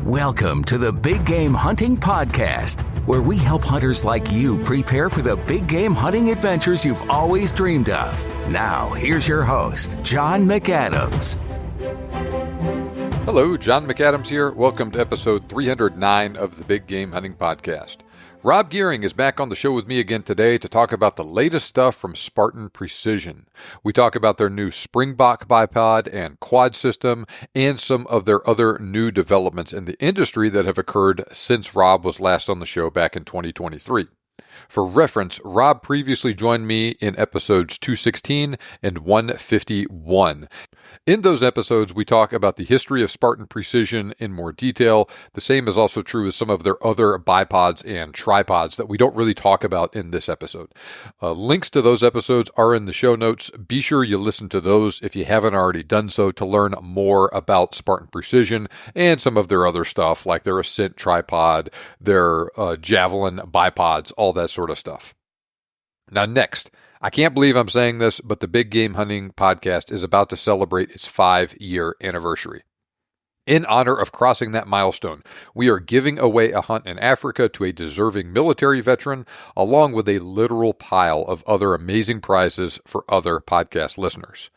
Welcome to the Big Game Hunting Podcast, where we help hunters like you prepare for the big game hunting adventures you've always dreamed of. Now, here's your host, John McAdams. Hello, John McAdams here. Welcome to episode 309 of the Big Game Hunting Podcast. Rob Gearing is back on the show with me again today to talk about the latest stuff from Spartan Precision. We talk about their new Springbok bipod and quad system and some of their other new developments in the industry that have occurred since Rob was last on the show back in 2023. For reference, Rob previously joined me in episodes 216 and 151. In those episodes, we talk about the history of Spartan Precision in more detail. The same is also true with some of their other bipods and tripods that we don't really talk about in this episode. Links to those episodes are in the show notes. Be sure you listen to those if you haven't already done so to learn more about Spartan Precision and some of their other stuff like their Ascent tripod, their Javelin bipods, all that sort of stuff. Now next, I can't believe I'm saying this, but the Big Game Hunting Podcast is about to celebrate its 5-year anniversary. In honor of crossing that milestone, we are giving away a hunt in Africa to a deserving military veteran, along with a literal pile of other amazing prizes for other podcast listeners.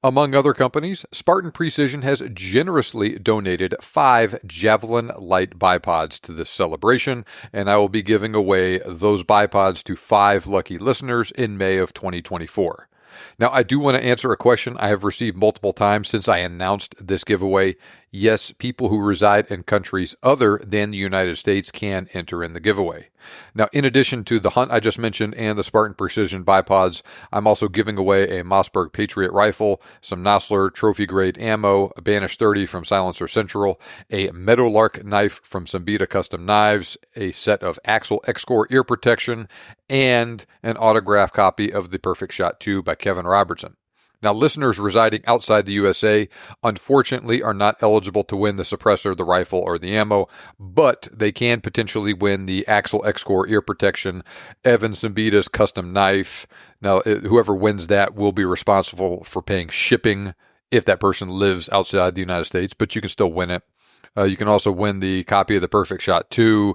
Among other companies, Spartan Precision has generously donated 5 Javelin Light bipods to this celebration, and I will be giving away those bipods to 5 lucky listeners in May of 2024. Now, I do want to answer a question I have received multiple times since I announced this giveaway. Yes, people who reside in countries other than the United States can enter in the giveaway. Now, in addition to the hunt I just mentioned and the Spartan Precision bipods, I'm also giving away a Mossberg Patriot rifle, some Nosler trophy-grade ammo, a Banish 30 from Silencer Central, a Meadowlark knife from Sambita Custom Knives, a set of Axel X-Core ear protection, and an autographed copy of The Perfect Shot 2 by Kevin Robertson. Now, listeners residing outside the USA, unfortunately, are not eligible to win the suppressor, the rifle, or the ammo, but they can potentially win the Axel X-Core ear protection, Evan Sambita's custom knife. Now, whoever wins that will be responsible for paying shipping if that person lives outside the United States, but you can still win it. You can also win the copy of The Perfect Shot 2,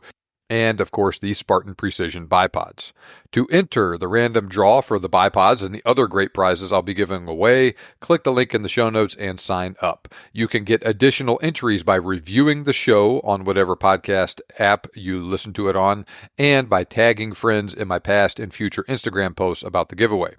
and, of course, the Spartan Precision bipods. To enter the random draw for the bipods and the other great prizes I'll be giving away, click the link in the show notes and sign up. You can get additional entries by reviewing the show on whatever podcast app you listen to it on, and by tagging friends in my past and future Instagram posts about the giveaway.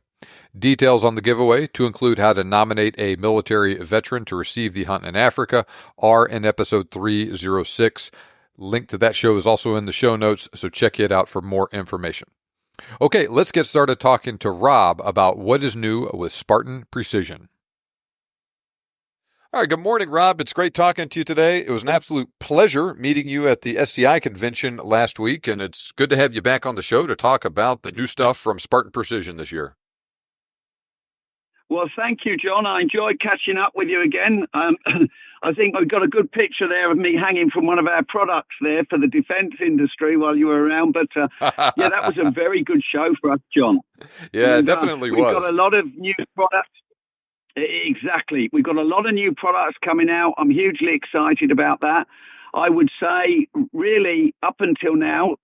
Details on the giveaway, to include how to nominate a military veteran to receive the hunt in Africa, are in episode 306. Link to that show is also in the show notes, so check it out for more information. Okay, let's get started talking to Rob about what is new with Spartan Precision. All right, good morning, Rob. It's great talking to you today. It was an absolute pleasure meeting you at the SCI convention last week, and it's good to have you back on the show to talk about the new stuff from Spartan Precision this year. Well, thank you, John. I enjoyed catching up with you again. I think I've got a good picture there of me hanging from one of our products there for the defense industry while you were around. But yeah, that was a very good show for us, John. Yeah, it definitely was. We've got a lot of new products. Exactly. We've got a lot of new products coming out. I'm hugely excited about that. I would say, really, up until now,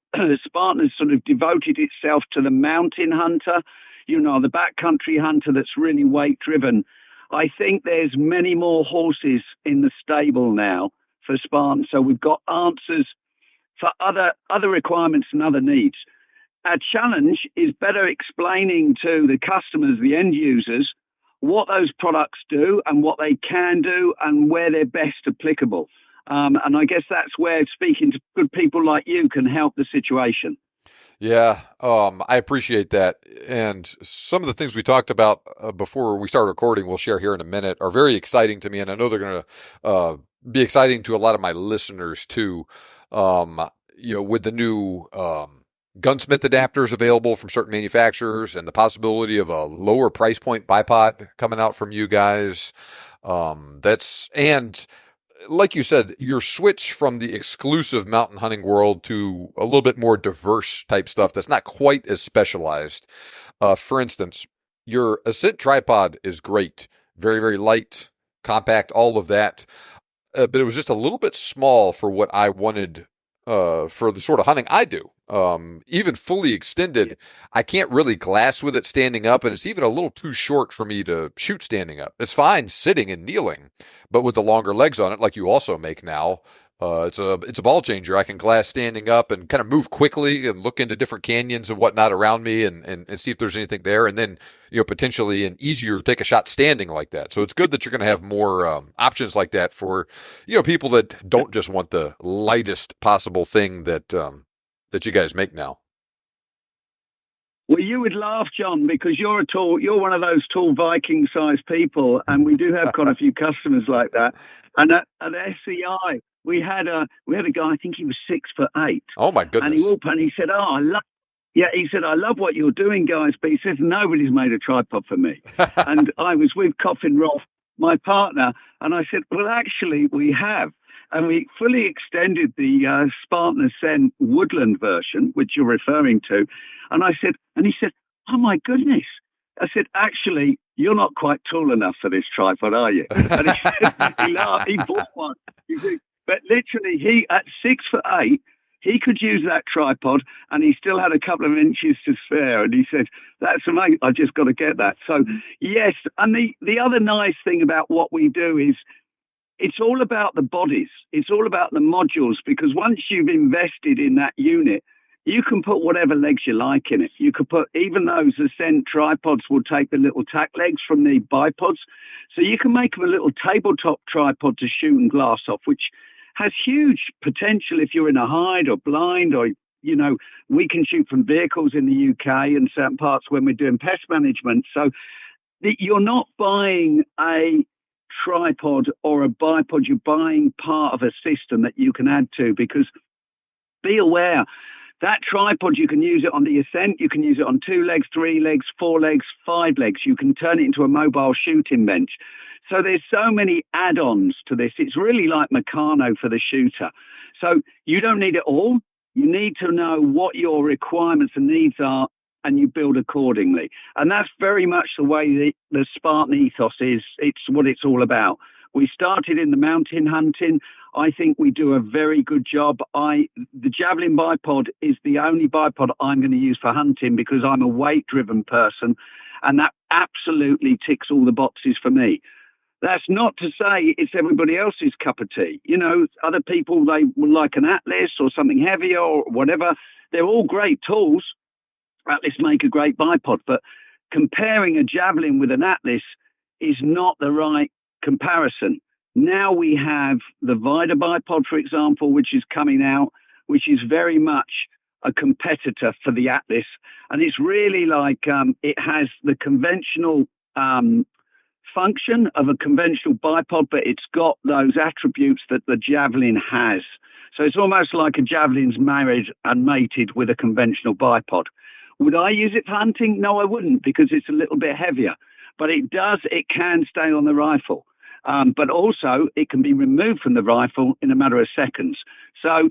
Spartan has sort of devoted itself to the mountain hunter, you know, the backcountry hunter that's really weight driven. I think there's many more horses in the stable now for Spartan. So we've got answers for other requirements and other needs. Our challenge is better explaining to the customers, the end users, what those products do and what they can do and where they're best applicable. And I guess that's where speaking to good people like you can help the situation. Yeah, I appreciate that. And some of the things we talked about before we start recording, we'll share here in a minute, are very exciting to me. And I know they're going to be exciting to a lot of my listeners too. With the new gunsmith adapters available from certain manufacturers and the possibility of a lower price point bipod coming out from you guys. Like you said, your switch from the exclusive mountain hunting world to a little bit more diverse type stuff that's not quite as specialized. For instance, your Ascent tripod is great. Very, very light, compact, all of that. but it was just a little bit small for what I wanted for the sort of hunting I do. Even fully extended, I can't really glass with it standing up, and it's even a little too short for me to shoot standing up. It's fine sitting and kneeling, but with the longer legs on it, like you also make now, it's a ball changer. I can glass standing up and kind of move quickly and look into different canyons and whatnot around me and see if there's anything there. And then, potentially and easier to take a shot standing like that. So it's good that you're going to have more options like that for, people that don't just want the lightest possible thing that you guys make now. Well, you would laugh, John, because you're one of those tall Viking-sized people, and we do have quite a few customers like that. And at SCI, we had a guy, I think he was 6'8". Oh my goodness! And he walked and he said, I love what you're doing, guys, but he says nobody's made a tripod for me. And I was with Coffin Roth, my partner, and I said, well, actually, we have. And we fully extended the Spartan Ascent woodland version, which you're referring to. And he said, oh my goodness. I said, actually, you're not quite tall enough for this tripod, are you? And he said, he laughed, he bought one. But literally, he, at 6'8", he could use that tripod and he still had a couple of inches to spare. And he said, that's amazing, I just got to get that. So, yes, and the other nice thing about what we do is, it's all about the bodies. It's all about the modules, because once you've invested in that unit, you can put whatever legs you like in it. You could put, even those Ascent tripods will take the little tack legs from the bipods. So you can make them a little tabletop tripod to shoot and glass off, which has huge potential if you're in a hide or blind, or, we can shoot from vehicles in the UK and certain parts when we're doing pest management. So you're not buying a tripod or a bipod, you're buying part of a system that you can add to, because be aware that tripod, you can use it on the Ascent, you can use it on 2 legs, 3 legs, 4 legs, 5 legs, you can turn it into a mobile shooting bench. So there's so many add-ons to this. It's really like Meccano for the shooter. So you don't need it all. You need to know what your requirements and needs are, and you build accordingly. And that's very much the way the Spartan ethos is. It's what it's all about. We started in the mountain hunting. I think we do a very good job. The Javelin bipod is the only bipod I'm going to use for hunting, because I'm a weight-driven person, and that absolutely ticks all the boxes for me. That's not to say it's everybody else's cup of tea. Other people, they will like an Atlas or something heavier or whatever. They're all great tools. Atlas make a great bipod, but comparing a Javelin with an Atlas is not the right comparison. Now we have the Vida bipod, for example, which is coming out, which is very much a competitor for the Atlas. And it's really like it has the conventional function of a conventional bipod, but it's got those attributes that the Javelin has. So it's almost like a Javelin's married and mated with a conventional bipod. Would I use it for hunting? No, I wouldn't, because it's a little bit heavier. But it can stay on the rifle. But also, it can be removed from the rifle in a matter of seconds. So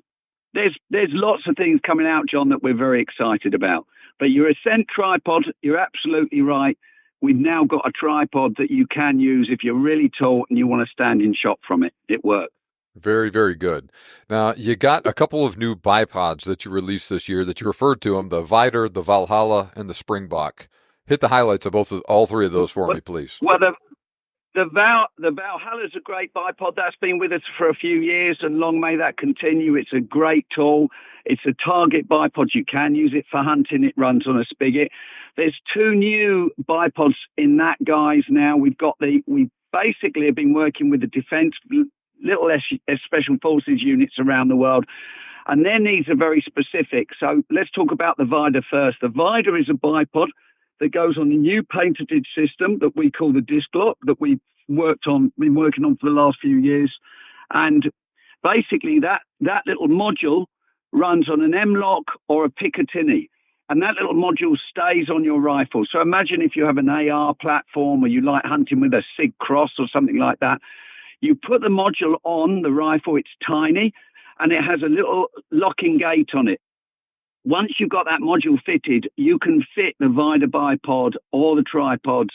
there's lots of things coming out, John, that we're very excited about. But your Ascent tripod, you're absolutely right. We've now got a tripod that you can use if you're really tall and you want to stand in shot from it. It works. Very, very good. Now, you got a couple of new bipods that you released this year that you referred to them, the Vider, the Valhalla, and the Springbok. Hit the highlights of all three of those for me, please. Well, the Valhalla is a great bipod. That's been with us for a few years, and long may that continue. It's a great tool. It's a target bipod. You can use it for hunting. It runs on a spigot. There's 2 new bipods in that, guys. Now we basically have been working with the defense, little special forces units around the world, and their needs are very specific. So let's talk about the Vida first. The Vida is a bipod that goes on a new patented system that we call the disc lock, that we've been working on for the last few years. And basically that little module runs on an M-lock or a Picatinny, and that little module stays on your rifle. So imagine if you have an AR platform, or you like hunting with a SIG Cross or something like that. You put the module on the rifle, it's tiny, and it has a little locking gate on it. Once you've got that module fitted, you can fit the Vida bipod or the tripods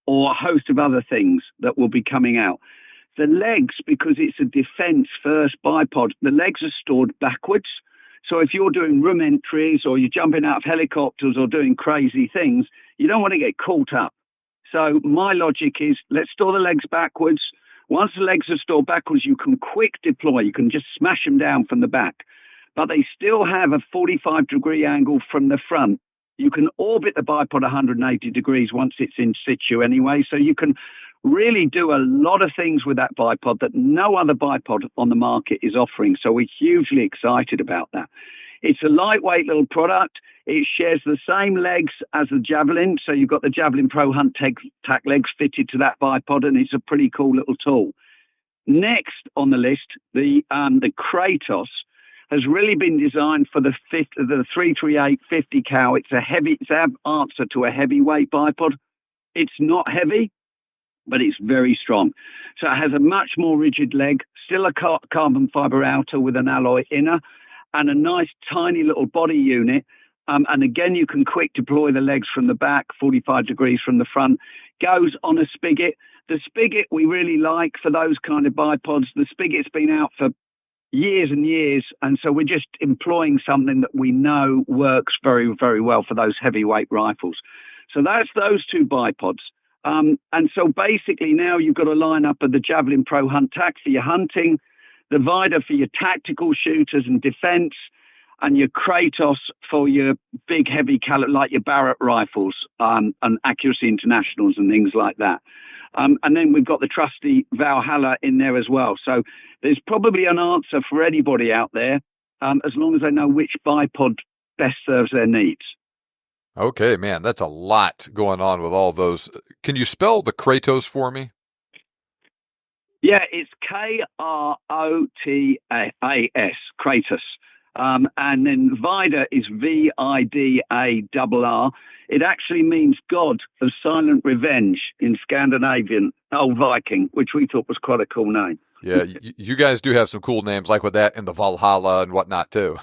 or a host of other things that will be coming out. The legs, because it's a defense first bipod, the legs are stored backwards. So if you're doing room entries or you're jumping out of helicopters or doing crazy things, you don't want to get caught up. So my logic is, let's store the legs backwards. Once the legs are stored backwards, you can quick deploy. You can just smash them down from the back. But they still have a 45-degree angle from the front. You can orbit the bipod 180 degrees once it's in situ anyway. So you can really do a lot of things with that bipod that no other bipod on the market is offering. So we're hugely excited about that. It's a lightweight little product. It shares the same legs as the Javelin. So you've got the Javelin Pro Hunt Tac legs fitted to that bipod, and it's a pretty cool little tool. Next on the list, the Kratos has really been designed for the 338 50 cal. It's our answer to a heavyweight bipod. It's not heavy, but it's very strong. So it has a much more rigid leg, still a carbon fiber outer with an alloy inner, and a nice tiny little body unit. And again, you can quick deploy the legs from the back, 45 degrees from the front, goes on a spigot. The spigot we really like for those kind of bipods. The spigot's been out for years and years, and so we're just employing something that we know works very, very well for those heavyweight rifles. So that's those two bipods. And so basically now you've got a lineup of the Javelin Pro Hunt Tac for your hunting, the Vida for your tactical shooters and defense, and your Kratos for your big heavy caliber, like your Barrett rifles, and accuracy internationals and things like that. And then we've got the trusty Valhalla in there as well. So there's probably an answer for anybody out there, as long as they know which bipod best serves their needs. Okay, man, that's a lot going on with all those. Can you spell the Kratos for me? Yeah, it's Krotas, Kratos. And then Vida is Vidarr. It actually means God of silent revenge in Scandinavian, old Viking, which we thought was quite a cool name. Yeah, you guys do have some cool names like with that and the Valhalla and whatnot too.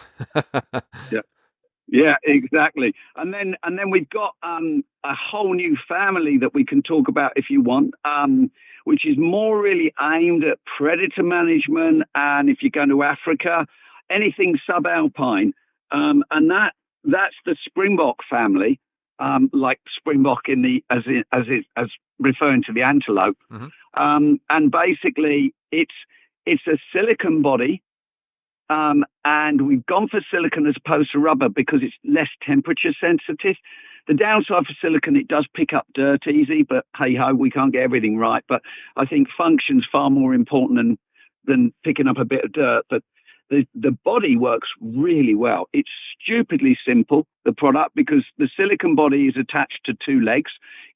Yeah, exactly. And then we've got a whole new family that we can talk about if you want, which is more really aimed at predator management. And if you're going to Africa, anything subalpine, and that's the Springbok family, like Springbok as referring to the antelope. Mm-hmm. And basically, it's a silicon body. And we've gone for silicon as opposed to rubber because it's less temperature sensitive. The downside for silicon, it does pick up dirt easy, but hey ho, we can't get everything right. But I think function's far more important than picking up a bit of dirt. But the body works really well. It's stupidly simple, the product, because the silicon body is attached to two legs,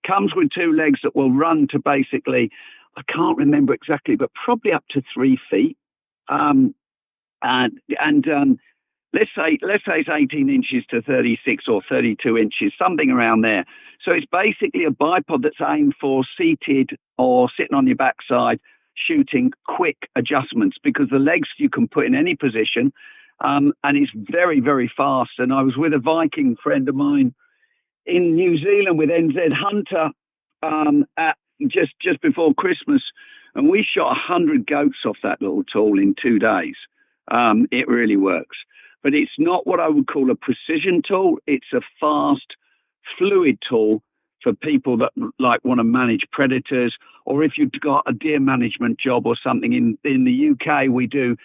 comes with two legs that will run to basically, I can't remember exactly, but probably up to 3 feet. Let's say it's 18 inches to 36 or 32 inches, something around there. So it's basically a bipod that's aimed for seated or sitting on your backside, shooting quick adjustments, because the legs you can put in any position, and it's very, very fast. And I was with a Viking friend of mine in New Zealand with NZ Hunter at just before Christmas, and we shot 100 goats off that little tool in 2 days. It really works. But it's not what I would call a precision tool. It's a fast, fluid tool for people that want to manage predators, or if you've got a deer management job or something. In the UK, we do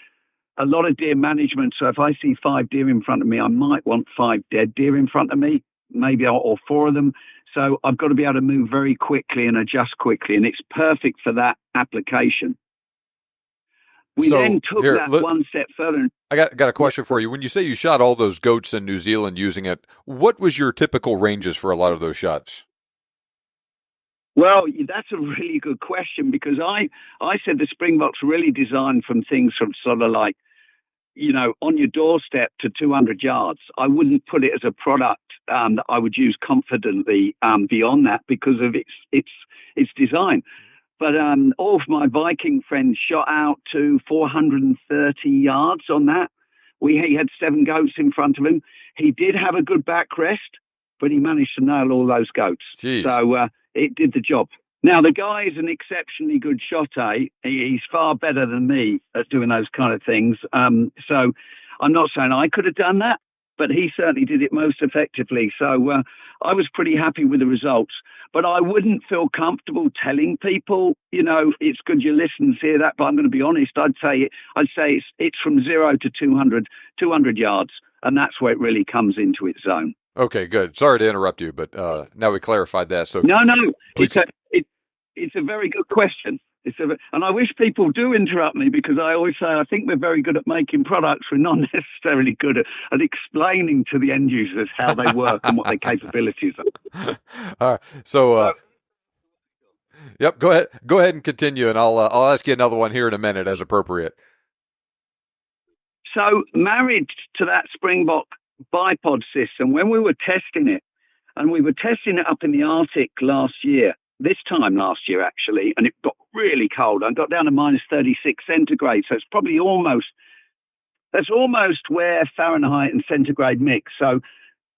a lot of deer management. So if I see 5 deer in front of me, I might want 5 dead deer in front of me, maybe, or 4 of them. So I've got to be able to move very quickly and adjust quickly, and it's perfect for that application. We then took one step further. I got a question for you. When you say you shot all those goats in New Zealand using it, what was your typical ranges for a lot of those shots? Well, that's a really good question, because I said the Springbok's really designed from things from sort of like, on your doorstep to 200 yards. I wouldn't put it as a product that I would use confidently beyond that because of its design. But all of my Viking friends shot out to 430 yards on that. He had 7 goats in front of him. He did have a good backrest, but he managed to nail all those goats. Jeez. So it did the job. Now, the guy is an exceptionally good shot, eh? He's far better than me at doing those kind of things. So I'm not saying I could have done that, but he certainly did it most effectively. So I was pretty happy with the results. But I wouldn't feel comfortable telling people, it's good your listeners hear that. But I'm going to be honest. I'd say it's from 0 to 200 yards, and that's where it really comes into its zone. Okay, good. Sorry to interrupt you, but now we clarified that. So no, please. It's a very good question. And I wish people do interrupt me, because I always say I think we're very good at making products. We're not necessarily good at explaining to the end users how they work and what their capabilities are. All right. So, yep. Go ahead and continue, and I'll ask you another one here in a minute as appropriate. So, married to that Springbok bipod system, when we were testing it, and we were testing it up in the Arctic this time last year actually, and it got really cold. I got down to minus 36 centigrade, so it's probably almost where Fahrenheit and centigrade mix. So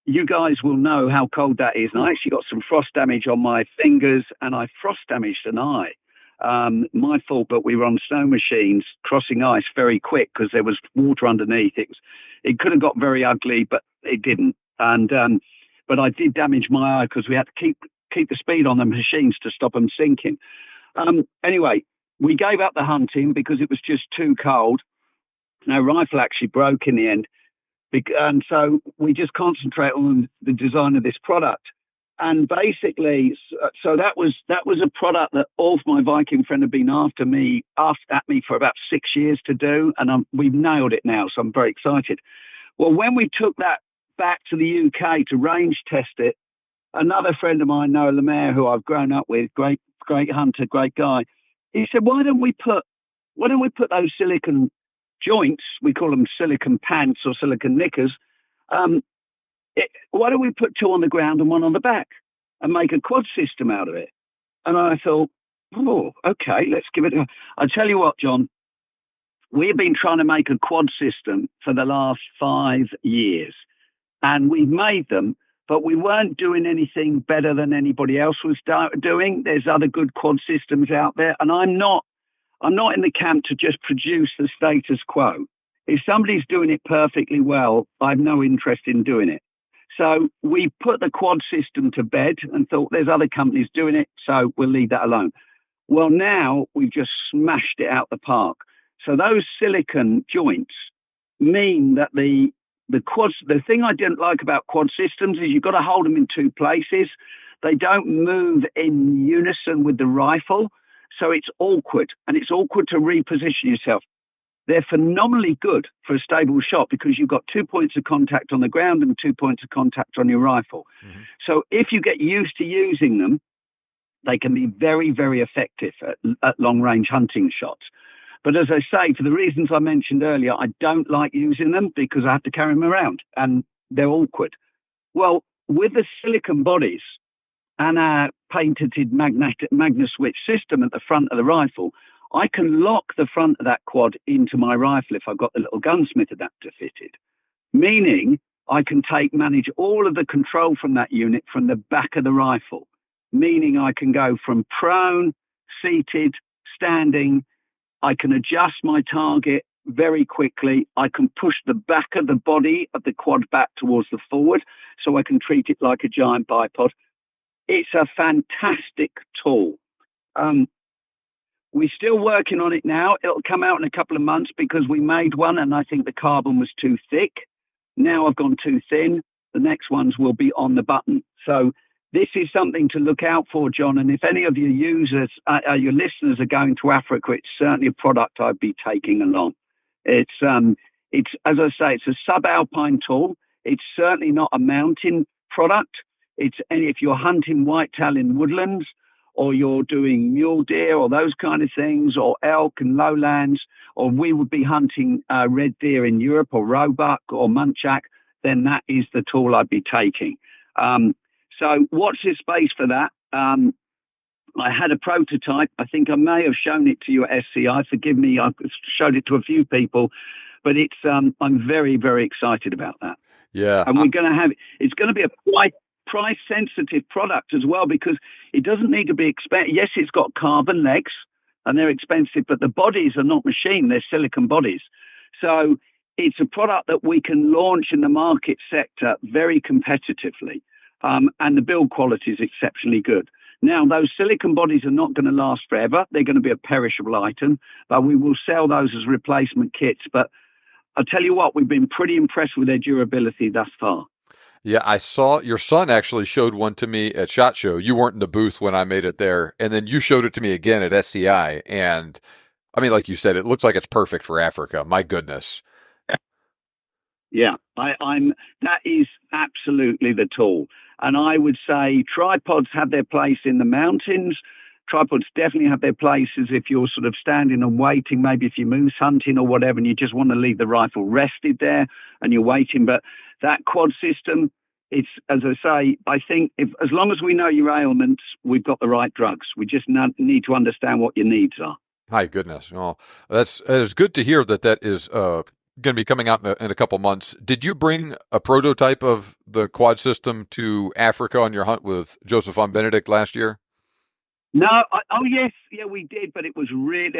you guys will know how cold that is. And I actually got some frost damage on my fingers, and I frost damaged an eye. My fault, but we were on snow machines crossing ice very quick because there was water underneath. It could have got very ugly, but it didn't. And but I did damage my eye because we had to keep the speed on the machines to stop them sinking. Anyway, we gave up the hunting because it was just too cold. Our rifle actually broke in the end. And so we just concentrate on the design of this product. And basically, so that was a product that all of my Viking friend have been at me for about 6 years to do. And we've nailed it now. So I'm very excited. Well, when we took that back to the UK to range test it, another friend of mine, Noah Lemaire, who I've grown up with, great hunter, great guy, he said, why don't we put those silicon joints, we call them silicon pants or silicon knickers, why don't we put two on the ground and one on the back and make a quad system out of it? And I thought, okay, let's give it I tell you what, John, we've been trying to make a quad system for the last 5 years, and we've made them, but we weren't doing anything better than anybody else was doing. There's other good quad systems out there, and I'm not in the camp to just produce the status quo. If somebody's doing it perfectly well, I have no interest in doing it. So we put the quad system to bed and thought there's other companies doing it, so we'll leave that alone. Well, now we've just smashed it out the park. So those silicon joints mean that the thing I didn't like about quad systems is you've got to hold them in two places. They don't move in unison with the rifle, so it's awkward, and it's awkward to reposition yourself. They're phenomenally good for a stable shot because you've got 2 points of contact on the ground and 2 points of contact on your rifle. Mm-hmm. So if you get used to using them, they can be very, very effective at long-range hunting shots. But as I say, for the reasons I mentioned earlier, I don't like using them because I have to carry them around and they're awkward. Well, with the silicon bodies and our patented magnet switch system at the front of the rifle, I can lock the front of that quad into my rifle if I've got the little gunsmith adapter fitted, meaning I can manage all of the control from that unit from the back of the rifle, meaning I can go from prone, seated, standing. I can adjust my target very quickly. I can push the back of the body of the quad back towards the forward so I can treat it like a giant bipod. It's a fantastic tool. We're still working on it now. It'll come out in a couple of months because we made one and I think the carbon was too thick. Now I've gone too thin. The next ones will be on the button. So this is something to look out for, John. And if any of your users, your listeners are going to Africa, it's certainly a product I'd be taking along. It's as I say, it's a subalpine tool. It's certainly not a mountain product. If you're hunting whitetail in woodlands, or you're doing mule deer or those kind of things, or elk and lowlands, or we would be hunting red deer in Europe or roebuck or muntjac, then that is the tool I'd be taking. So watch this space for that. I had a prototype. I think I may have shown it to you at SCI. Forgive me, I showed it to a few people, but I'm very, very excited about that. Yeah. And we're going to have, it's going to be price sensitive product as well, because it doesn't need to be expensive. Yes, it's got carbon legs and they're expensive, but the bodies are not machine, they're silicon bodies. So it's a product that we can launch in the market sector very competitively. And the build quality is exceptionally good. Now, those silicon bodies are not going to last forever. They're going to be a perishable item, but we will sell those as replacement kits. But I'll tell you what, we've been pretty impressed with their durability thus far. Yeah, I saw your son actually showed one to me at SHOT Show. You weren't in the booth when I made it there. And then you showed it to me again at SCI. And I mean, like you said, it looks like it's perfect for Africa. My goodness. Yeah, that is absolutely the tool. And I would say tripods have their place in the mountains. Tripods definitely have their places if you're sort of standing and waiting, maybe if you're moose hunting or whatever, and you just want to leave the rifle rested there and you're waiting. But that quad system, it's, as I say, I think as long as we know your ailments, we've got the right drugs. We just need to understand what your needs are. My goodness. Well, that is good to hear that is going to be coming out in a couple months. Did you bring a prototype of the quad system to Africa on your hunt with Joseph von Benedict last year? No. Yes. Yeah, we did, but it was really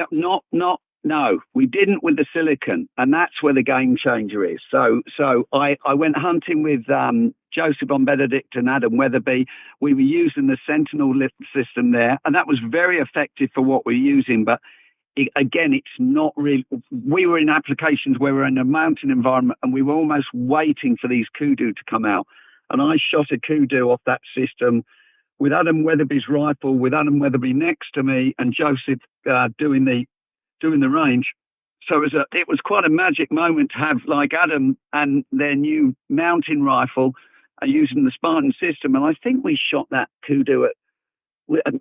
no, we didn't with the silicon. And that's where the game changer is. So I went hunting with Joseph von Benedict and Adam Weatherby. We were using the Sentinel lift system there, and that was very effective for what we're using. But again, it's not really. We were in applications where we're in a mountain environment and we were almost waiting for these kudu to come out. And I shot a kudu off that system with Adam Weatherby's rifle, with Adam Weatherby next to me and Joseph doing the range. So it was quite a magic moment to have like Adam and their new mountain rifle using the Spartan system. And I think we shot that kudu at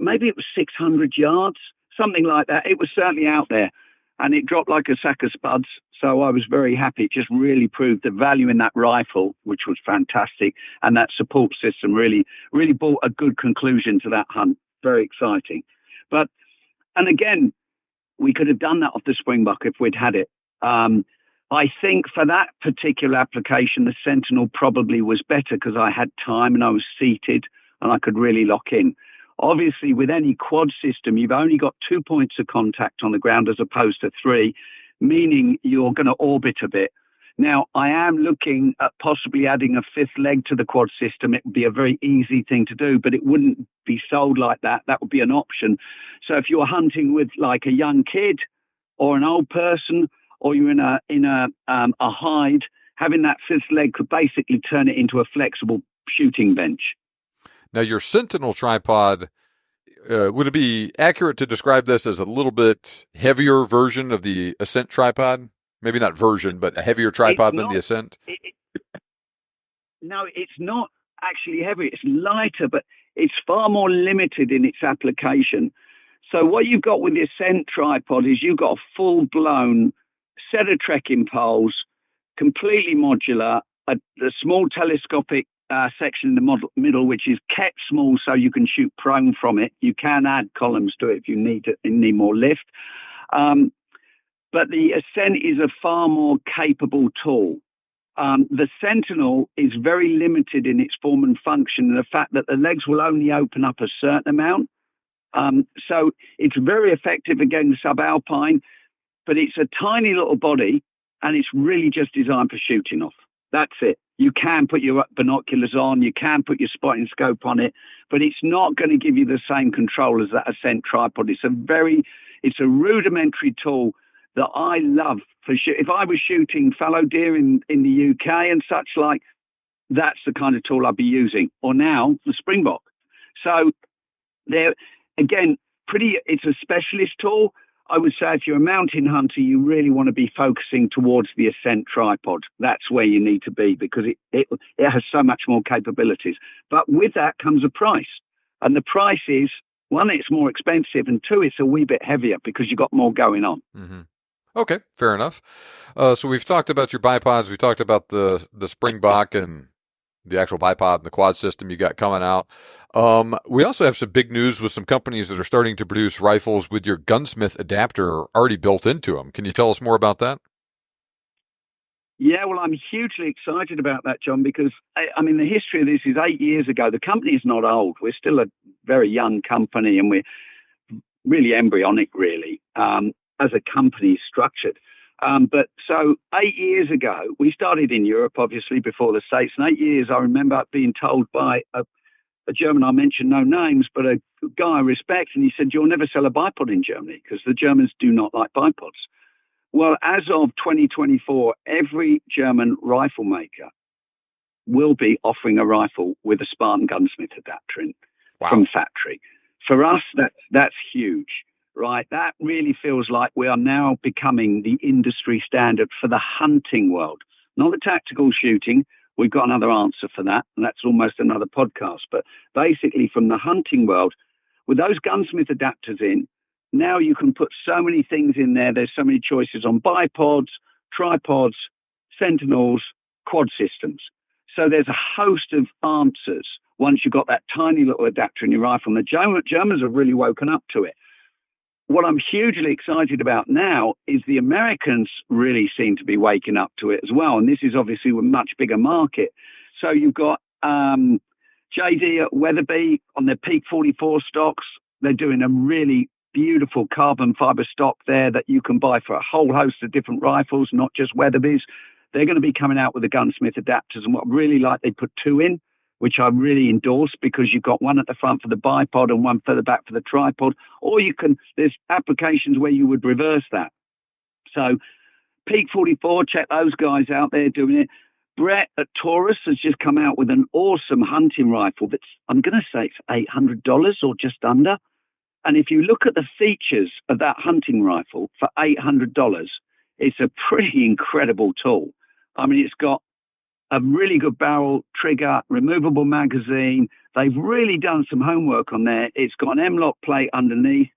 maybe it was 600 yards. Something like that. It was certainly out there, and it dropped like a sack of spuds. So I was very happy. It just really proved the value in that rifle, which was fantastic, and that support system really brought a good conclusion to that hunt. Very exciting. And again, we could have done that off the Springbok if we'd had it. I think for that particular application, the Sentinel probably was better because I had time and I was seated and I could really lock in. Obviously, with any quad system, you've only got 2 points of contact on the ground as opposed to 3, meaning you're going to orbit a bit. Now, I am looking at possibly adding a 5th leg to the quad system. It would be a very easy thing to do, but it wouldn't be sold like that. That would be an option. So if you're hunting with like a young kid or an old person, or you're in a hide, having that 5th leg could basically turn it into a flexible shooting bench. Now, your Sentinel tripod, would it be accurate to describe this as a little bit heavier version of the Ascent tripod? Maybe not version, but a heavier tripod than the Ascent? No, it's not actually heavy. It's lighter, but it's far more limited in its application. So what you've got with the Ascent tripod is you've got a full-blown set of trekking poles, completely modular, a small telescopic section in the middle, which is kept small so you can shoot prone from it. You can add columns to it if you need more lift. But the Ascent is a far more capable tool. The Sentinel is very limited in its form and function, and the fact that the legs will only open up a certain amount. So it's very effective against subalpine, but it's a tiny little body, and it's really just designed for shooting off. That's it. You can put your binoculars on, you can put your spotting scope on it, but it's not going to give you the same control as that Ascent tripod. It's a rudimentary tool that I love for if I was shooting fallow deer in the UK and such like, that's the kind of tool I'd be using. Or now the Springbok. So they're again it's a specialist tool. I would say if you're a mountain hunter, you really want to be focusing towards the Ascent tripod. That's where you need to be because it has so much more capabilities. But with that comes a price. And the price is, one, it's more expensive, and two, it's a wee bit heavier because you've got more going on. Mm-hmm. Okay, fair enough. So we've talked about your bipods. We talked about the Springbok and the actual bipod and the quad system you got coming out. We also have some big news with some companies that are starting to produce rifles with your gunsmith adapter already built into them. Can you tell us more about that? Yeah, well, I'm hugely excited about that, John, because I mean, the history of this is 8 years ago. The company is not old. We're still a very young company, and we're really embryonic, really, as a company structured. But so 8 years ago, we started in Europe, obviously, before the States. And 8 years, I remember being told by a German, I mentioned no names, but a guy I respect, and he said, you'll never sell a bipod in Germany because the Germans do not like bipods. Well, as of 2024, every German rifle maker will be offering a rifle with a Spartan gunsmith adapter in from factory. For us, that's huge, right? That really feels like we are now becoming the industry standard for the hunting world, not the tactical shooting. We've got another answer for that, and that's almost another podcast. But basically, from the hunting world, with those gunsmith adapters in, now you can put so many things in there. There's so many choices on bipods, tripods, sentinels, quad systems. So there's a host of answers once you've got that tiny little adapter in your rifle. And the Germans have really woken up to it. What I'm hugely excited about now is the Americans really seem to be waking up to it as well. And this is obviously a much bigger market. So you've got JD at Weatherby on their Peak 44 stocks. They're doing a really beautiful carbon fiber stock there that you can buy for a whole host of different rifles, not just Weatherby's. They're going to be coming out with the gunsmith adapters. And what I really like, they put two in, which I really endorse, because you've got one at the front for the bipod and one further back for the tripod. Or there's applications where you would reverse that. So Peak 44, check those guys out there doing it. Brett at Taurus has just come out with an awesome hunting rifle that's, I'm going to say it's $800 or just under. And if you look at the features of that hunting rifle for $800, it's a pretty incredible tool. I mean, it's got a really good barrel, trigger, removable magazine. They've really done some homework on there. It's got an M-lock plate underneath.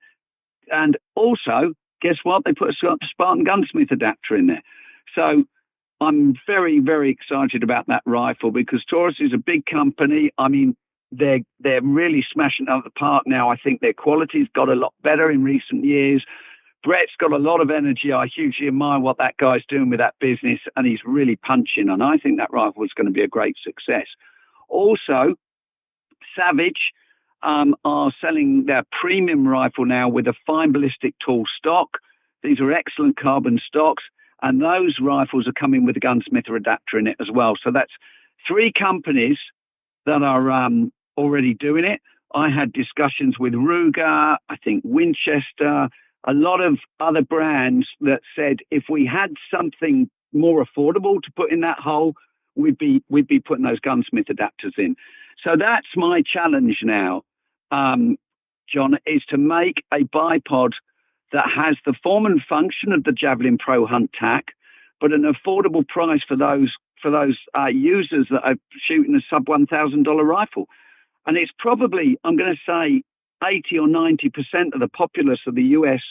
And also, guess what? They put a Spartan gunsmith adapter in there. So I'm very, very excited about that rifle because Taurus is a big company. I mean, they're really smashing out the park now. I think their quality's got a lot better in recent years. Brett's got a lot of energy. I hugely admire what that guy's doing with that business, and he's really punching. And I think that rifle is going to be a great success. Also, Savage are selling their premium rifle now with a fine ballistic tool stock. These are excellent carbon stocks, and those rifles are coming with a gunsmith adapter in it as well. So that's three companies that are already doing it. I had discussions with Ruger, I think Winchester, a lot of other brands that said if we had something more affordable to put in that hole, we'd be putting those gunsmith adapters in. So that's my challenge now, John, is to make a bipod that has the form and function of the Javelin Pro Hunt TAC, but an affordable price for those users that are shooting a sub $1,000 rifle. And it's probably, I'm going to say, 80 or 90% of the populace of the US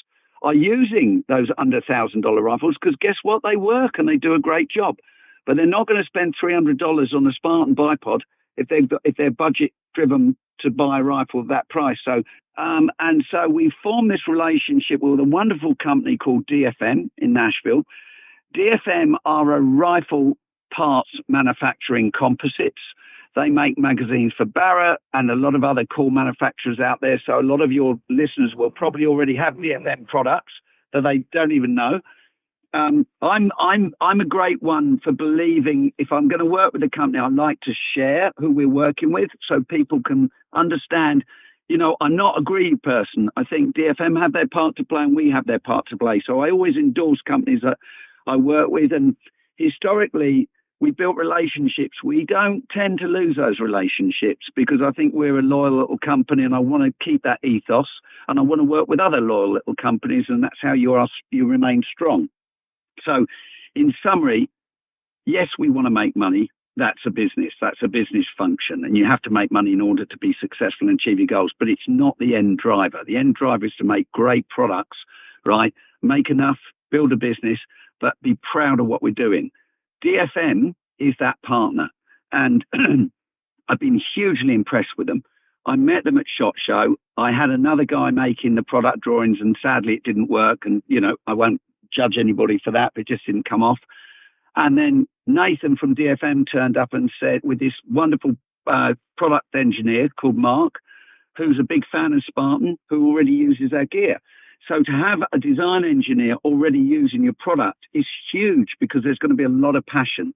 are using those under $1,000 rifles because guess what? They work and they do a great job. But they're not going to spend $300 on the Spartan bipod if they're budget driven to buy a rifle at that price. So and so we formed this relationship with a wonderful company called DFM in Nashville. DFM are a rifle parts manufacturing composites. They make magazines for Barrett and a lot of other cool manufacturers out there. So a lot of your listeners will probably already have DFM products that they don't even know. I'm a great one for believing if I'm going to work with a company, I like to share who we're working with so people can understand, you know, I'm not a greedy person. I think DFM have their part to play and we have their part to play. So I always endorse companies that I work with. And historically, we built relationships. We don't tend to lose those relationships because I think we're a loyal little company and I want to keep that ethos and I want to work with other loyal little companies, and that's how you remain strong. So in summary, yes, we want to make money. That's a business. That's a business function. And you have to make money in order to be successful and achieve your goals. But it's not the end driver. The end driver is to make great products, right? Make enough, build a business, but be proud of what we're doing. DFM is that partner. And I've been hugely impressed with them. I met them at SHOT Show. I had another guy making the product drawings and sadly it didn't work. And, you know, I won't judge anybody for that, but it just didn't come off. And then Nathan from DFM turned up and said, with this wonderful product engineer called Mark, who's a big fan of Spartan, who already uses our gear. So to have a design engineer already using your product is huge, because there's going to be a lot of passion.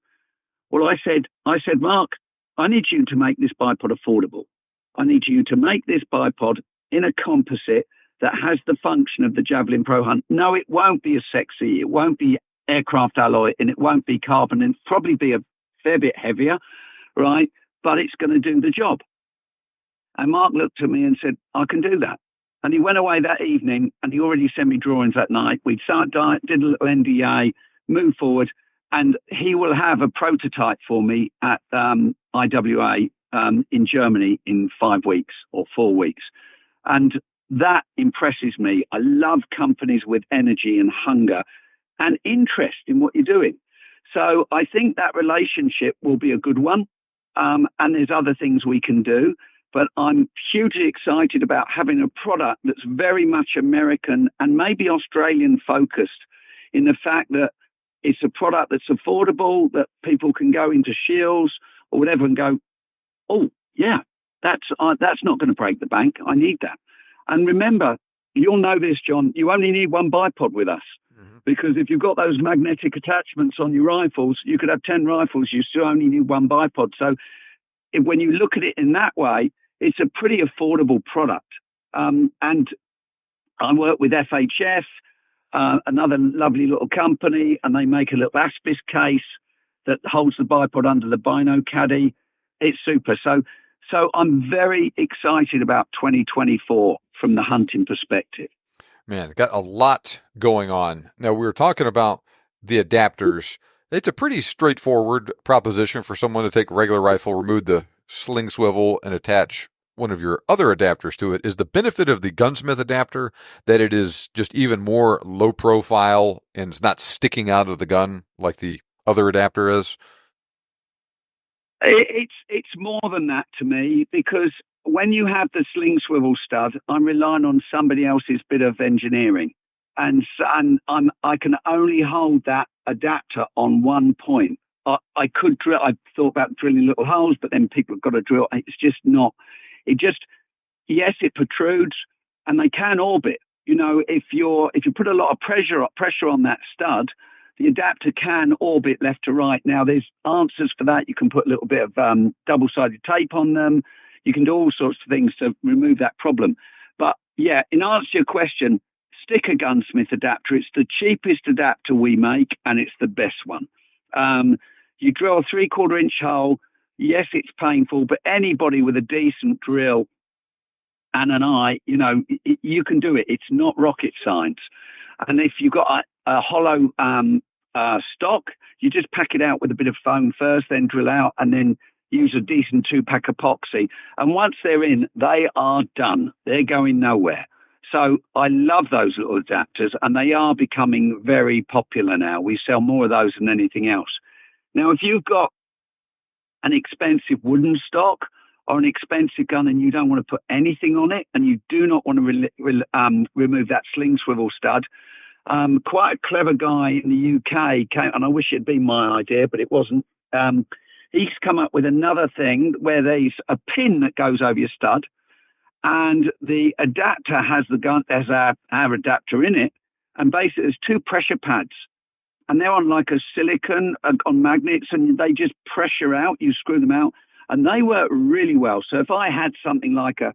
Well, I said, Mark, I need you to make this bipod affordable. I need you to make this bipod in a composite that has the function of the Javelin Pro Hunt. No, it won't be as sexy. It won't be aircraft alloy, and it won't be carbon, and probably be a fair bit heavier, right? But it's going to do the job. And Mark looked at me and said, I can do that. And he went away that evening, and he already sent me drawings that night. We did a little NDA, moved forward, and he will have a prototype for me at IWA in Germany in 5 weeks or 4 weeks. And that impresses me. I love companies with energy and hunger and interest in what you're doing. So I think that relationship will be a good one. And there's other things we can do. But I'm hugely excited about having a product that's very much American and maybe Australian focused, in the fact that it's a product that's affordable, that people can go into Shields or whatever and go, oh, yeah, that's not going to break the bank. I need that. And remember, you'll know this, John, you only need one bipod with us. Mm-hmm. Because if you've got those magnetic attachments on your rifles, you could have 10 rifles, you still only need one bipod. So when you look at it in that way, it's a pretty affordable product. And I work with FHF, another lovely little company, and they make a little Aspis case that holds the bipod under the bino caddy. It's super. So I'm very excited about 2024 from the hunting perspective. Man, got a lot going on. Now, we were talking about the adapters. It's a pretty straightforward proposition for someone to take a regular rifle, remove the sling swivel, and attach one of your other adapters to it. Is the benefit of the gunsmith adapter that it is just even more low profile and it's not sticking out of the gun like the other adapter is? It's more than that to me, because when you have the sling swivel stud, I'm relying on somebody else's bit of engineering, and I can only hold that adapter on one point. I could drill. I thought about drilling little holes, but then people have got to drill. It's just not. Yes, it protrudes, and they can orbit. You know, if you put a lot of pressure on that stud, the adapter can orbit left to right. Now, there's answers for that. You can put a little bit of double-sided tape on them. You can do all sorts of things to remove that problem. But yeah, in answer to your question, stick a gunsmith adapter. It's the cheapest adapter we make, and it's the best one. You drill a 3/4 inch hole. Yes, it's painful, but anybody with a decent drill and an eye, you can do it. It's not rocket science. And if you've got a hollow stock, you just pack it out with a bit of foam first, then drill out, and then use a decent 2-pack epoxy. And once they're in, they are done. They're going nowhere. So I love those little adapters, and they are becoming very popular now. We sell more of those than anything else. Now, if you've got an expensive wooden stock or an expensive gun and you don't want to put anything on it, and you do not want to remove that sling swivel stud, quite a clever guy in the UK came, and I wish it had been my idea, but it wasn't. He's come up with another thing where there's a pin that goes over your stud, and the adapter has our adapter in it, and basically there's 2 pressure pads, and they're on like a silicon on magnets, and they just pressure out. You screw them out, and they work really well. So if I had something like a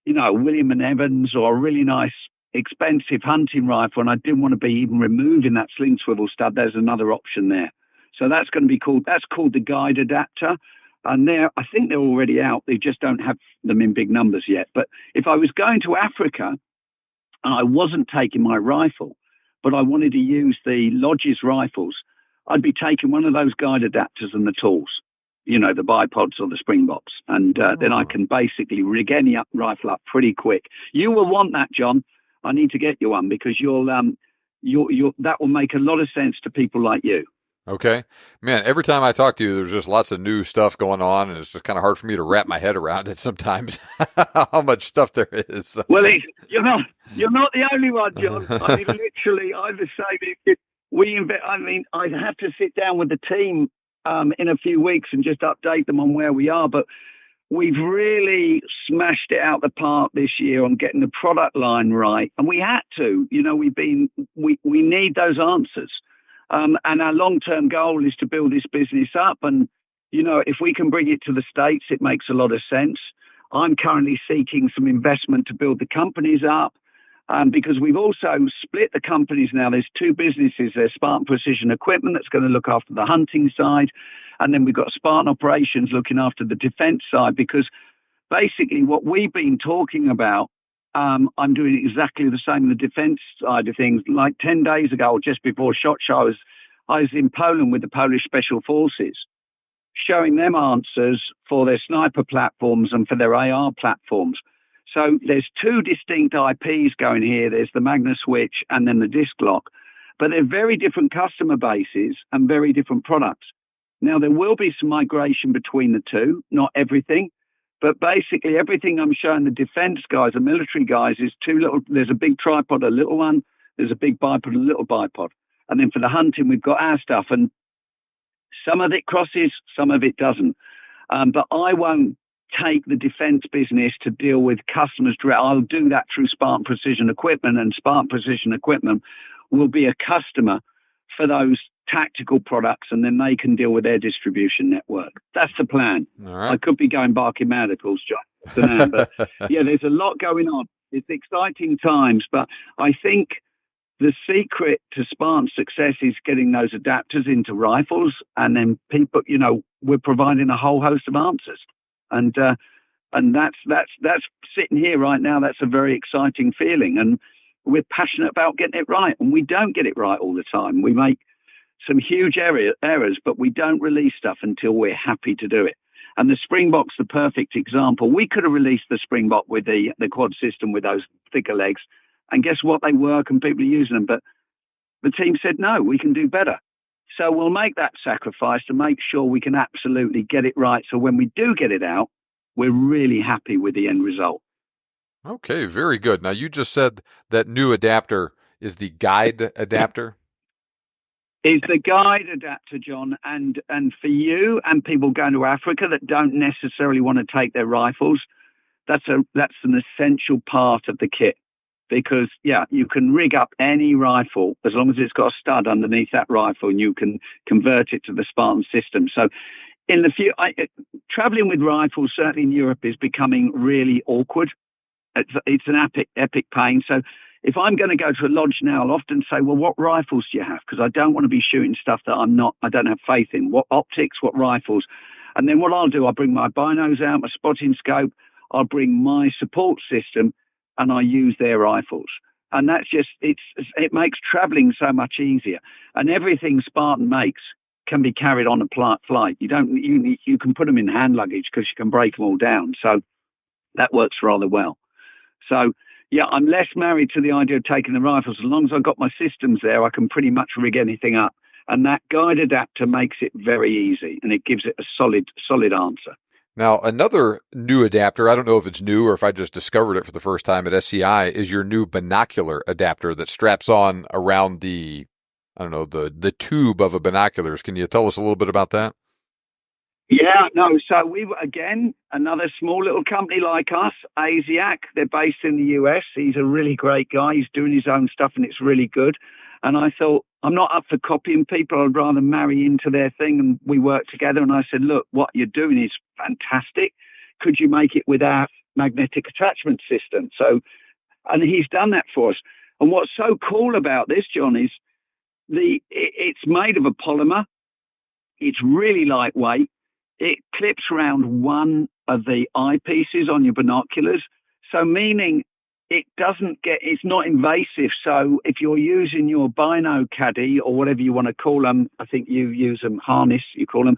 William and Evans or a really nice expensive hunting rifle, and I didn't want to be even removing that sling swivel stud, there's another option there. So that's called the guide adapter. And I think they're already out. They just don't have them in big numbers yet. But if I was going to Africa and I wasn't taking my rifle, but I wanted to use the Lodge's rifles, I'd be taking one of those guide adapters and the tools, the bipods or the Springboks. And then I can basically rig any rifle up pretty quick. You will want that, John. I need to get you one, because that will make a lot of sense to people like you. Okay. Man, every time I talk to you, there's just lots of new stuff going on, and it's just kind of hard for me to wrap my head around it sometimes, how much stuff there is. Well, you're not the only one, John. I mean, literally, I'm the same. I mean, I'd have to sit down with the team in a few weeks and just update them on where we are. But we've really smashed it out the park this year on getting the product line right, and we had to. We need those answers, and our long-term goal is to build this business up. And if we can bring it to the States, it makes a lot of sense. I'm currently seeking some investment to build the companies up. Because we've also split the companies now. There's two businesses. There's Spartan Precision Equipment that's going to look after the hunting side. And then we've got Spartan Operations looking after the defense side. Because basically what we've been talking about, I'm doing exactly the same on the defense side of things. Like 10 days ago, or just before SHOT Show, I was in Poland with the Polish Special Forces, showing them answers for their sniper platforms and for their AR platforms. So there's two distinct IPs going here. There's the Magna Switch and then the Disc Lock. But they're very different customer bases and very different products. Now, there will be some migration between the two, not everything. But basically, everything I'm showing the defense guys, the military guys, is there's a big tripod, a little one. There's a big bipod, a little bipod. And then for the hunting, we've got our stuff. And some of it crosses, some of it doesn't. But I won't take the defense business to deal with customers direct. I'll do that through Spartan Precision Equipment, and Spartan Precision Equipment will be a customer for those tactical products, and then they can deal with their distribution network. That's the plan. All right. I could be going barking mad, of course, John. But yeah, there's a lot going on. It's exciting times, but I think the secret to Spartan's success is getting those adapters into rifles, and then people, we're providing a whole host of answers. And that's sitting here right now. That's a very exciting feeling, and we're passionate about getting it right. And we don't get it right all the time. We make some huge errors, but we don't release stuff until we're happy to do it. And the Springbok's the perfect example. We could have released the Springbok with the quad system with those thicker legs, and guess what? They work and people are using them. But the team said, no, we can do better. So we'll make that sacrifice to make sure we can absolutely get it right. So when we do get it out, we're really happy with the end result. Okay, very good. Now, you just said that new adapter is the guide adapter. Is the guide adapter, John, and for you and people going to Africa that don't necessarily want to take their rifles, that's an essential part of the kit. Because, you can rig up any rifle as long as it's got a stud underneath that rifle, and you can convert it to the Spartan system. So traveling with rifles, certainly in Europe, is becoming really awkward. It's an epic pain. So if I'm going to go to a lodge now, I'll often say, well, what rifles do you have? Because I don't want to be shooting stuff that I don't have faith in. What optics, what rifles? And then what I'll do, I'll bring my binos out, my spotting scope. I'll bring my support system, and I use their rifles. And that's just, it makes traveling so much easier. And everything Spartan makes can be carried on a flight. You can put them in hand luggage because you can break them all down. So that works rather well. So I'm less married to the idea of taking the rifles. As long as I've got my systems there, I can pretty much rig anything up. And that guide adapter makes it very easy, and it gives it a solid answer. Now, another new adapter, I don't know if it's new or if I just discovered it for the first time at SCI, is your new binocular adapter that straps on around the tube of a binoculars. Can you tell us a little bit about that? Yeah, no. So we were, again, another small little company like us, Asiac. They're based in the US. He's a really great guy. He's doing his own stuff, and it's really good. And I thought, I'm not up for copying people. I'd rather marry into their thing, and we worked together. And I said, look, what you're doing is fantastic. Could you make it with our magnetic attachment system? And he's done that for us. And what's so cool about this, John, is it's made of a polymer. It's really lightweight. It clips around one of the eyepieces on your binoculars. So meaning it's not invasive. So if you're using your bino caddy or whatever you want to call them, I think you use them harness, you call them,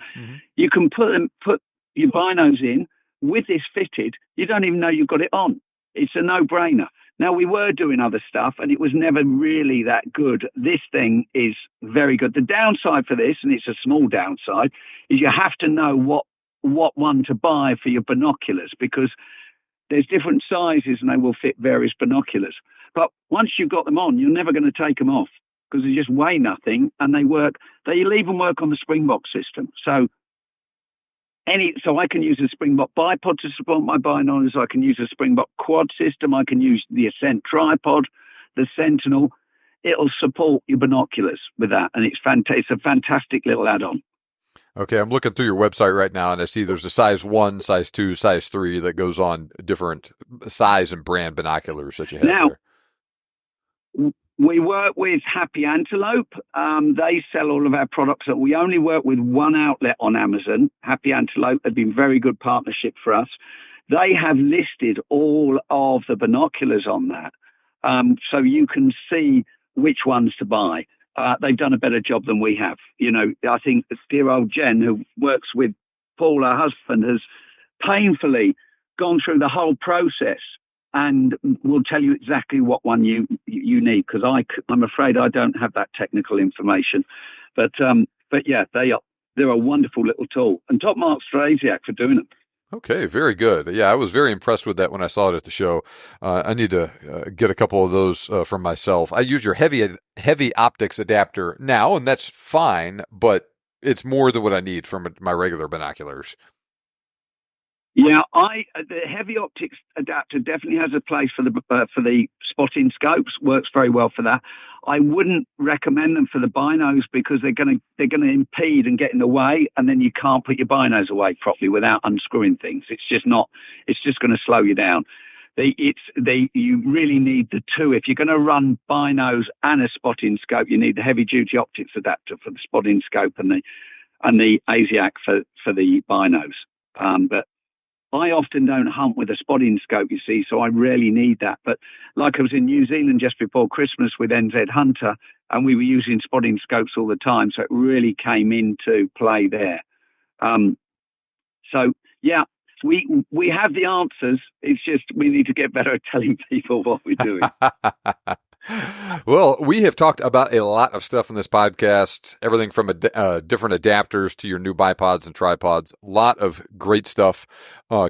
you can put your binos in with this fitted. You don't even know you've got it on. It's a no-brainer. Now, we were doing other stuff, and it was never really that good. This thing is very good. The downside for this, and it's a small downside, is you have to know what one to buy for your binoculars, because there's different sizes and they will fit various binoculars. But once you've got them on, you're never going to take them off. because they just weigh nothing, and they'll even work on the Springbok system. So I can use a Springbok bipod to support my binoculars. I can use a Springbok quad system. I can use the Ascent tripod, the Sentinel. It'll support your binoculars with that, and it's a fantastic little add-on. Okay, I'm looking through your website right now, and I see there's a size 1, size 2, size 3 that goes on different size and brand binoculars that you have now, there. We work with Happy Antelope. They sell all of our products. We only work with one outlet on Amazon. Happy Antelope have been very good partnership for us. They have listed all of the binoculars on that, so you can see which ones to buy. They've done a better job than we have. I think dear old Jen, who works with Paul, her husband, has painfully gone through the whole process and will tell you exactly what one you need, because I'm afraid I don't have that technical information. But yeah, they're a wonderful little tool. And top marks for Asiac for doing them. Okay, very good. Yeah, I was very impressed with that when I saw it at the show. I need to get a couple of those from myself. I use your heavy optics adapter now, and that's fine, but it's more than what I need from my regular binoculars. Yeah, the heavy optics adapter definitely has a place for the spotting scopes. Works very well for that. I wouldn't recommend them for the binos, because they're going to impede and get in the way, and then you can't put your binos away properly without unscrewing things. It's just going to slow you down. You really need the two. If you're going to run binos and a spotting scope, you need the heavy duty optics adapter for the spotting scope and the ASIAC for the binos. But I often don't hunt with a spotting scope, you see, so I rarely need that. But like I was in New Zealand just before Christmas with NZ Hunter, and we were using spotting scopes all the time, so it really came into play there. So, yeah, we have the answers. It's just we need to get better at telling people what we're doing. Well, we have talked about a lot of stuff in this podcast, everything from different adapters to your new bipods and tripods. A lot of great stuff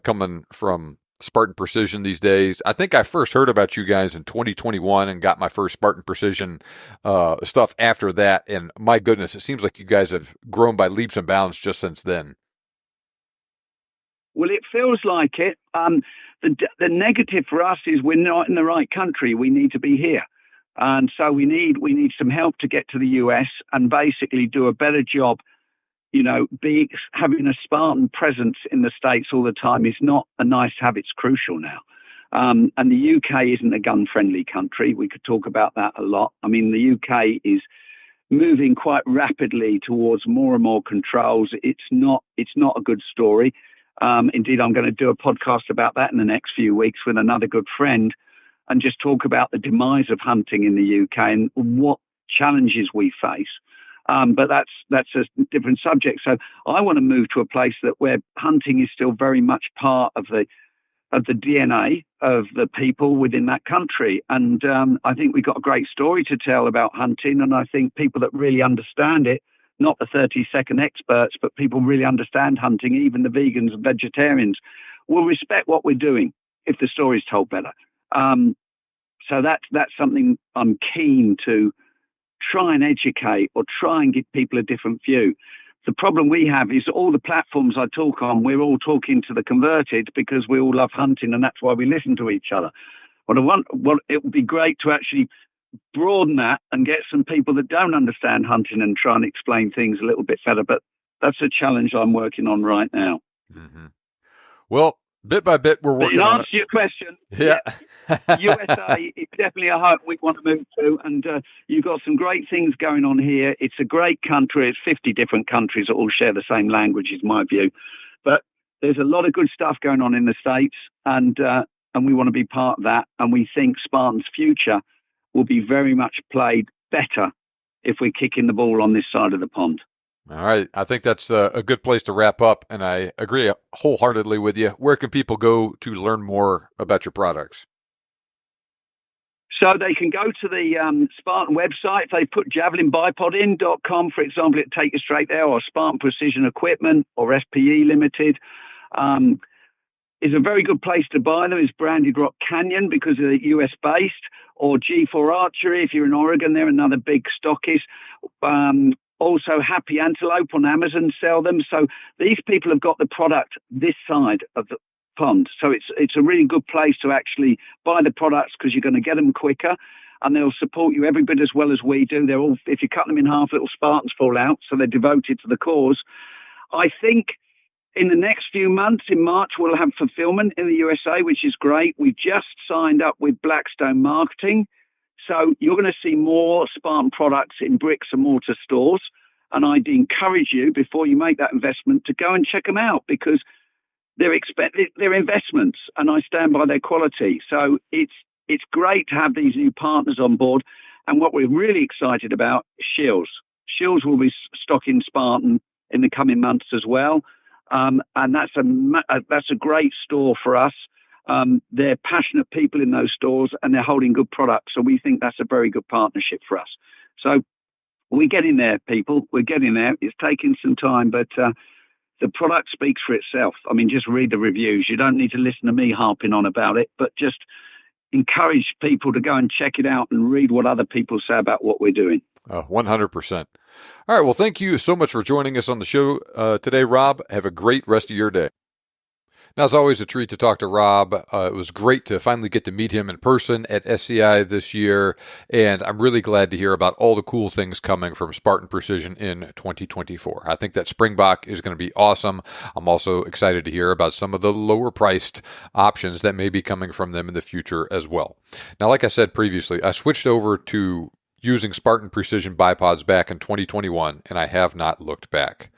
coming from Spartan Precision these days. I think I first heard about you guys in 2021 and got my first Spartan Precision stuff after that. And my goodness, it seems like you guys have grown by leaps and bounds just since then. Well, it feels like it. The negative for us is we're not in the right country. We need to be here. And so we need some help to get to the US and basically do a better job. Having a Spartan presence in the States all the time is not a nice have. It's crucial now. And the UK isn't a gun-friendly country. We could talk about that a lot. I mean, the UK is moving quite rapidly towards more and more controls. It's not a good story. Indeed, I'm going to do a podcast about that in the next few weeks with another good friend, and just talk about the demise of hunting in the UK and what challenges we face. But that's a different subject. So I want to move to a place where hunting is still very much part of the DNA of the people within that country. And I think we've got a great story to tell about hunting. And I think people that really understand it, not the 30-second experts, but people really understand hunting, even the vegans and vegetarians, will respect what we're doing if the story's told better. So that's something I'm keen to try and educate or try and give people a different view. The problem we have is all the platforms I talk on, we're all talking to the converted because we all love hunting, and that's why we listen to each other. It would be great to actually broaden that and get some people that don't understand hunting and try and explain things a little bit better. But that's a challenge I'm working on right now. Mm-hmm. Well, bit by bit, we're working on it. To answer your question, yeah. USA is definitely a home we want to move to, and you've got some great things going on here. It's a great country. It's 50 different countries that all share the same language, is my view. But there's a lot of good stuff going on in the States, and we want to be part of that. And we think Spartan's future will be very much played better if we're kicking the ball on this side of the pond. All right. I think that's a good place to wrap up, and I agree wholeheartedly with you. Where can people go to learn more about your products? So they can go to the Spartan website. If they put javelinbipod.com, for example, it'll take you straight there, or Spartan Precision Equipment or SPE Limited. is a very good place to buy them is Branded Rock Canyon because they're US based, or G4 Archery if you're in Oregon. They're another big stockist. Also, Happy Antelope on Amazon sell them. So these people have got the product this side of the pond. So it's a really good place to actually buy the products because you're going to get them quicker and they'll support you every bit as well as we do. They're all, if you cut them in half, little Spartans fall out. So they're devoted to the cause. I think in the next few months, in March, we'll have fulfillment in the USA, which is great. We've just signed up with Blackstone Marketing. So you're going to see more Spartan products in bricks and mortar stores. And I'd encourage you, before you make that investment, to go and check them out because they're investments and I stand by their quality. So it's great to have these new partners on board. And what we're really excited about is Shields. Shields will be stocking Spartan in the coming months as well. And that's a great store for us. They're passionate people in those stores and they're holding good products. So we think that's a very good partnership for us. So we're getting there, people. We're getting there. It's taking some time, but the product speaks for itself. I mean, just read the reviews. You don't need to listen to me harping on about it, but just encourage people to go and check it out and read what other people say about what we're doing. 100%. All right. Well, thank you so much for joining us on the show today, Rob. Have a great rest of your day. Now, it's always a treat to talk to Rob. It was great to finally get to meet him in person at SCI this year, and I'm really glad to hear about all the cool things coming from Spartan Precision in 2024. I think that Springbok is going to be awesome. I'm also excited to hear about some of the lower-priced options that may be coming from them in the future as well. Now, like I said previously, I switched over to using Spartan Precision bipods back in 2021, and I have not looked back.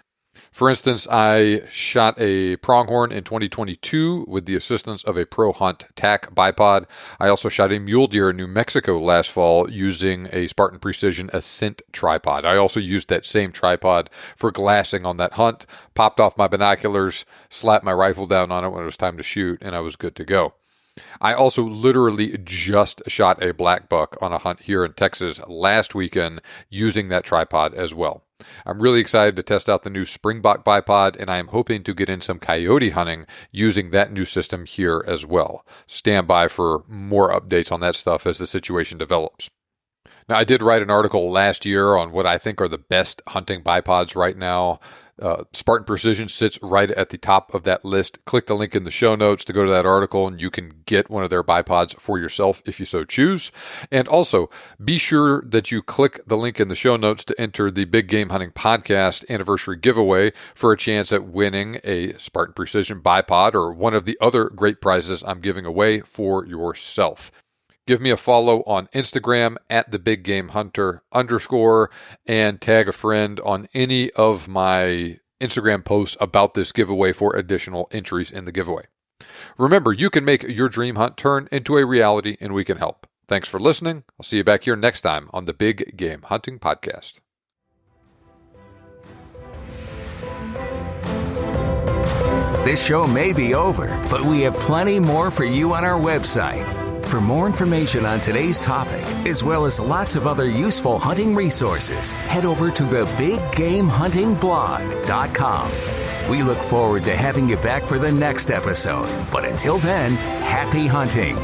For instance, I shot a pronghorn in 2022 with the assistance of a Pro Hunt TAC bipod. I also shot a mule deer in New Mexico last fall using a Spartan Precision Ascent tripod. I also used that same tripod for glassing on that hunt, popped off my binoculars, slapped my rifle down on it when it was time to shoot, and I was good to go. I also literally just shot a black buck on a hunt here in Texas last weekend using that tripod as well. I'm really excited to test out the new Springbok bipod, and I am hoping to get in some coyote hunting using that new system here as well. Stand by for more updates on that stuff as the situation develops. Now, I did write an article last year on what I think are the best hunting bipods right now. Spartan Precision sits right at the top of that list. Click the link in the show notes to go to that article, and you can get one of their bipods for yourself if you so choose. And also, be sure that you click the link in the show notes to enter the Big Game Hunting Podcast anniversary giveaway for a chance at winning a Spartan Precision bipod or one of the other great prizes I'm giving away for yourself. Give me a follow on Instagram at @thebiggamehunter_, and tag a friend on any of my Instagram posts about this giveaway for additional entries in the giveaway. Remember, you can make your dream hunt turn into a reality, and we can help. Thanks for listening. I'll see you back here next time on the Big Game Hunting Podcast. This show may be over, but we have plenty more for you on our website. For more information on today's topic, as well as lots of other useful hunting resources, head over to thebiggamehuntingblog.com. We look forward to having you back for the next episode. But until then, happy hunting.